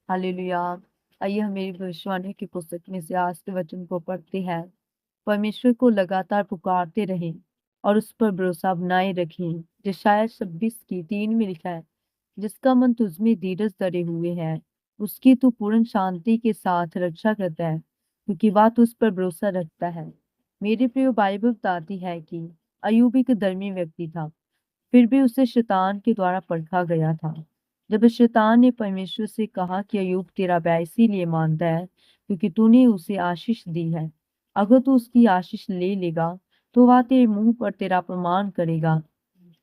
Hallelujah. आइए हम मेरी भविष्यवाणी की पुस्तक में से आज के वचन को पढ़ते हैं। परमेश्वर को लगातार पुकारते रहें और उस पर भरोसा बनाए रखें। यशायाह 26:3 में लिखा है, जिसका मन तुझ में धीरज धरे हुए है, उसकी तू पूर्ण शांति के साथ रक्षा करता है, क्योंकि वह तुझ पर भरोसा रखता है। मेरे प्रिय, बाइबल बताती है कि अय्यूब एक धर्मी व्यक्ति था, फिर भी उसे शैतान के द्वारा परखा गया था। जब शैतान ने परमेश्वर से कहा कि अय्यूब तेरा बैर इसीलिए मानता है क्योंकि तूने उसे आशीष दी है, अगर तू उसकी आशीष ले लेगा तो वह तेरे मुंह पर तेरा अपमान करेगा।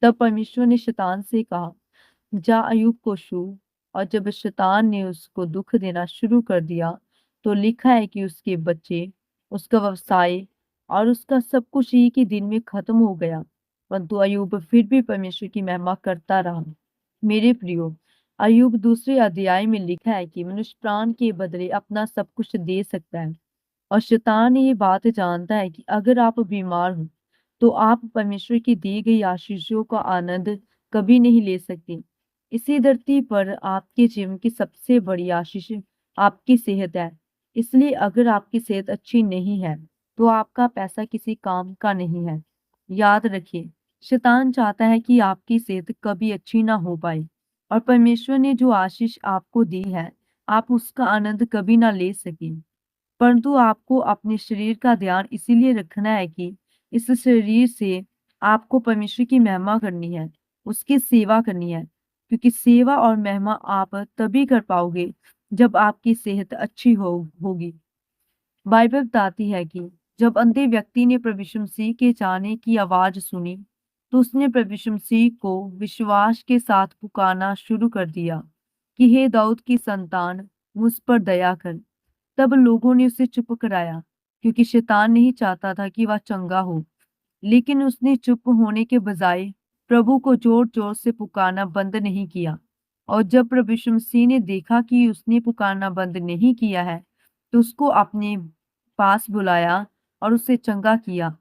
तब परमेश्वर ने शैतान से कहा, जा अय्यूब को छू। और जब शैतान ने उसको दुख देना शुरू कर दिया तो लिखा है कि उसके बच्चे, उसका व्यवसाय और उसका सब कुछ एक ही दिन में खत्म हो गया। परंतु अय्यूब फिर भी परमेश्वर की महिमा करता रहा। मेरे प्रियो, अय्यूब दूसरे अध्याय में लिखा है कि मनुष्य प्राण के बदले अपना सब कुछ दे सकता है, और शैतान ये बात जानता है कि अगर आप बीमार हो तो आप परमेश्वर की दी गई आशीषों का आनंद कभी नहीं ले सकते। इसी धरती पर आपके जीवन की सबसे बड़ी आशीष आपकी सेहत है। इसलिए अगर आपकी सेहत अच्छी नहीं है तो आपका पैसा किसी काम का नहीं है। याद रखिए, शैतान चाहता है कि आपकी सेहत कभी अच्छी ना हो पाए, और परमेश्वर ने जो आशीष आपको दी है आप उसका आनंद कभी ना ले सकें। परंतु आपको अपने शरीर का ध्यान इसीलिए रखना है कि इस शरीर से आपको परमेश्वर की महिमा करनी है, उसकी सेवा करनी है, क्योंकि सेवा और महिमा आप तभी कर पाओगे जब आपकी सेहत अच्छी होगी। बाइबल बताती है कि जब अंधे व्यक्ति ने प्रभु यीशु मसीह के जाने की आवाज सुनी तो उसने प्रभु यीशु मसीह को विश्वास के साथ पुकारना शुरू कर दिया कि हे दाऊद की संतान, मुझ पर दया कर। तब लोगों ने उसे चुप कराया, क्योंकि शैतान नहीं चाहता था कि वह चंगा हो। लेकिन उसने चुप होने के बजाय प्रभु को जोर जोर से पुकारना बंद नहीं किया। और जब प्रभु यीशु मसीह ने देखा कि उसने पुकारना बंद नहीं किया है तो उसको अपने पास बुलाया और उसे चंगा किया।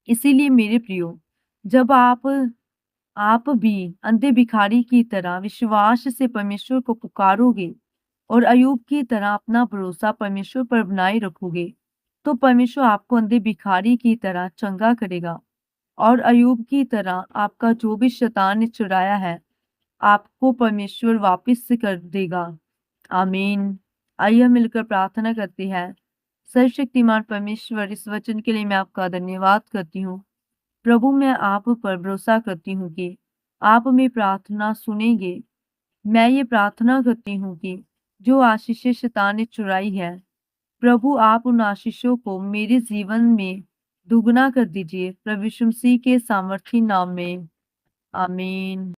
इसीलिए मेरे प्रियो, जब आप भी अंधे भिखारी की तरह विश्वास से परमेश्वर को पुकारोगे और अय्यूब की तरह अपना भरोसा परमेश्वर पर बनाए रखोगे, तो परमेश्वर आपको अंधे भिखारी की तरह चंगा करेगा, और अय्यूब की तरह आपका जो भी शैतान ने चुराया है आपको परमेश्वर वापस से कर देगा। आमीन। आइए हम मिलकर प्रार्थना करते हैं। सर्वशक्तिमान परमेश्वर, इस वचन के लिए मैं आपका धन्यवाद करती हूँ। प्रभु, मैं आप पर भरोसा करती हूँ कि आप मेरी प्रार्थना सुनेंगे। मैं ये प्रार्थना करती हूँ कि जो आशीषें शैतान ने चुराई है, प्रभु आप उन आशीषों को मेरे जीवन में दुगना कर दीजिए। प्रभु यीशु मसीह के सामर्थी नाम में, आमीन।